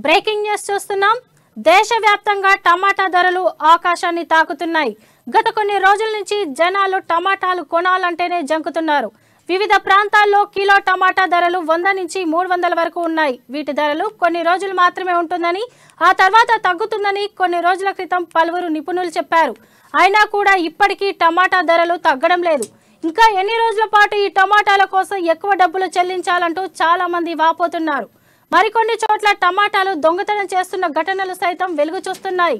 Breaking news చూస్తున్నాం. దేశవ్యాప్తంగా టమాటా ధరలు ఆకాశాన్ని తాకుతున్నాయి. గత కొన్ని రోజుల నుంచి జనాలు టమాటాలు కొనాలంటేనే జంకుతున్నారు. వివిధ ప్రాంతాల్లో కిలో టమాటా ధరలు 100 నుంచి 300 వరకు ఉన్నాయి. వీటి ధరలు కొన్ని రోజులు మాత్రమే ఉంటుందని, ఆ తర్వాత తగ్గుతుందని కొన్ని రోజుల క్రితం పలువురు నిపుణులు చెప్పారు. అయినా కూడా ఇప్పటికీ టమాటా ధరలు తగ్గడం లేదు. ఇంకా ఎన్ని రోజుల పాటు ఈ టమాటాల కోసం ఎక్కువ డబ్బులు చెల్లించాలంటూ చాలా మంది వాపోతున్నారు. మరికొన్ని చోట్ల టమాటాలు దొంగతనం చేస్తున్న ఘటనలు సైతం వెలుగు చూస్తున్నాయి.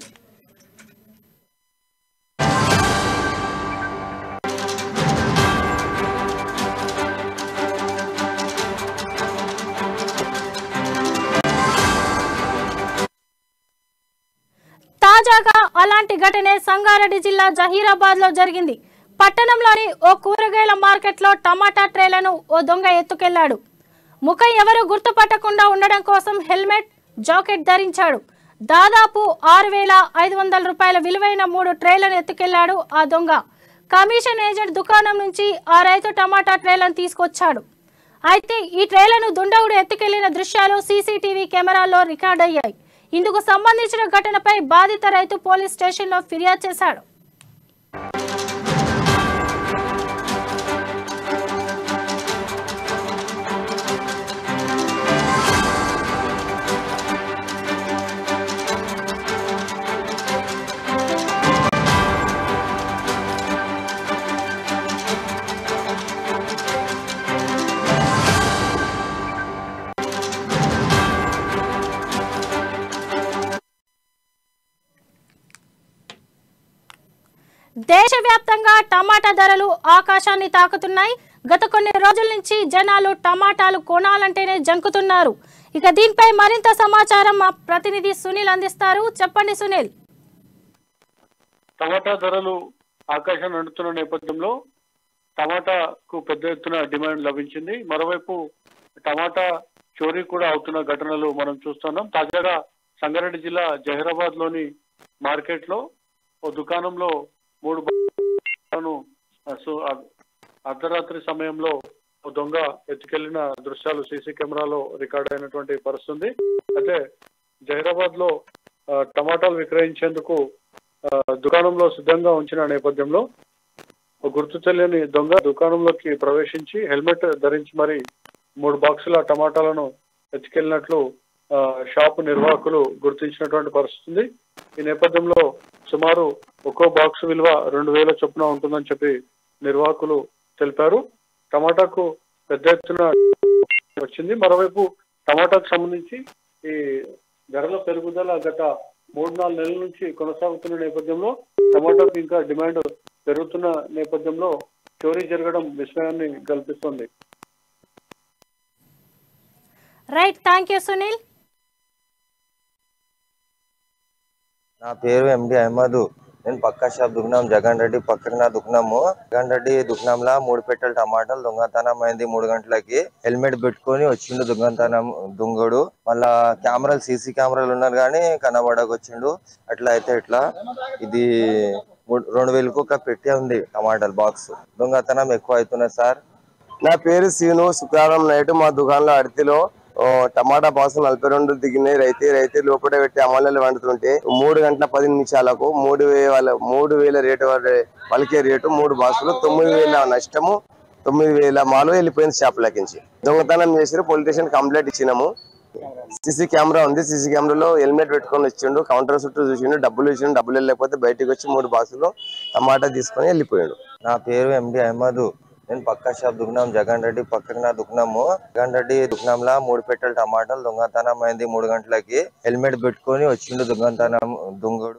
తాజాగా అలాంటి ఘటనే సంగారెడ్డి జిల్లా జహీరాబాద్ లో జరిగింది. పట్టణంలోని ఓ కూరగాయల మార్కెట్ లో టమాటా ట్రేలను ఓ దొంగ ఎత్తుకెళ్లాడు. ముఖం ఎవరు గుర్తుపట్టకుండా ఉండడం కోసం హెల్మెట్, జాకెట్ ధరించాడు. దాదాపు 6,500 రూపాయల విలువైన 3 ట్రేలను ఎత్తుకెళ్లాడు ఆ దొంగ. కమిషన్ ఏజెంట్ దుకాణం నుంచి ఆ రైతు టమాటా ట్రేలను తీసుకొచ్చాడు. అయితే ఈ ట్రేలను దుండగుడు ఎత్తుకెళ్లిన దృశ్యాలు సీసీటీవీ కెమెరాల్లో రికార్డ్ అయ్యాయి. ఇందుకు సంబంధించిన ఘటనపై బాధిత రైతు పోలీస్ స్టేషన్లో ఫిర్యాదు చేశాడు. దేశవ్యాప్తంగా టమాటా ధరలు ఆకాశాన్ని తాకుతున్నాయి. గత కొన్ని రోజుల నుంచి జనాలు టమాటాలు కొనాలంటేనే జంకుతున్నారు. ఇక దీనిపై మరింత సమాచారం మా ప్రతినిధి సునీల్ అందిస్తారు. చెప్పండి సునీల్. టమాటా ధరలు ఆకాశాన్ని అంటున్న నేపథ్యంలో టమాటాకు పెద్ద ఎత్తున డిమాండ్ లభించింది. మరోవైపు టమాటా చోరీ కూడా అవుతున్న ఘటనలు మనం చూస్తున్నాం. తాజాగా సంగారెడ్డి జిల్లా జహీరాబాద్ లోని మార్కెట్ లో ఓ దుకాణంలో 3 అర్ధరాత్రి సమయంలో దొంగ ఎత్తుకెళ్లిన దృశ్యాలు సీసీ కెమెరాలో రికార్డ్ అయినటువంటి పరిస్థితి. అయితే జహీరాబాద్ లో టమాటాలు విక్రయించేందుకు దుకాణంలో సిద్ధంగా ఉంచిన నేపథ్యంలో గుర్తు తెలియని దొంగ దుకాణంలోకి ప్రవేశించి హెల్మెట్ ధరించి మరి 3 బాక్సుల టమాటాలను ఎత్తుకెళ్లినట్లు షాపు నిర్వాహకులు గుర్తించినటువంటి పరిస్థితి. ఈ నేపథ్యంలో సుమారు ఒక్కో బాక్స్ విలువ 2,000 చొప్పున ఉంటుందని చెప్పి నిర్వాహకులు తెలిపారు. టమాటాకు పెద్ద ఎత్తున వచ్చింది. మరోవైపు టమాటాకు సంబంధించి ఈ ధరల పెరుగుదల గత 3-4 నెలల నుంచి కొనసాగుతున్న నేపథ్యంలో టమాటాకు ఇంకా డిమాండ్ పెరుగుతున్న నేపథ్యంలో చోరీ జరగడం విషయాన్ని కల్పిస్తుంది. Right, thank you Sunil. నా పేరు ఎండి అహ్మద్. నేను పక్కా షాప్ దుకున్నాం జగన్ రెడ్డి పక్కన నా దుకున్నాము. జగన్ రెడ్డి దుకుణంలో 3 పెట్టెల టమాటాలు దొంగతనం అయింది. 3 గంటలకి హెల్మెట్ పెట్టుకొని వచ్చిండు దొంగతనం దొంగడు. మళ్ళా కెమెరాలు సీసీ కెమెరాలు ఉన్నారు కానీ కనబడకొచ్చిండు. అట్లా అయితే ఇట్లా ఇది 2,000కు ఒక పెట్టే ఉంది టమాటాలు బాక్స్. దొంగతనం ఎక్కువ అవుతున్నాయి సార్. నా పేరు సీను. శుక్రవారం నైట్ మా దుకాణంలో అడితిలో టమాటా బాక్స్ 42 దిగినాయి. రైతు లోపల పెట్టి అమలు వండుతుంటే 3 గంటల 10 నిమిషాలకు 3,000 రేటు పలికే రేటు 3 బాక్సులు 9,000 నష్టము. 9,000 మాలో వెళ్ళిపోయింది షాపులకించి. దొంగతనం చేసి పోలీస్ స్టేషన్ కంప్లైంట్ ఇచ్చినాము. సీసీ కెమెరా ఉంది. సీసీ కెమెరాలో హెల్మెట్ పెట్టుకొని వచ్చిండు. కౌంటర్ చుట్టూ చూసిండు. డబ్బులు ఇచ్చిండు. డబ్బులు వెళ్ళకపోతే బయటకు వచ్చి 3 బాక్సులు టమాటా తీసుకొని వెళ్ళిపోయాడు. నా పేరు ఎండి అహ్మద్. నేను పక్కా షాప్ దుకున్నాం జగన్ రెడ్డి పక్కన నా దుకున్నాము. జగన్ రెడ్డి దుకుణంలో 3 పెట్టెల టమాటాలు దొంగతనం అయింది. 3 గంటలకి హెల్మెట్ పెట్టుకొని వచ్చిండు దొంగతనం దొంగడు.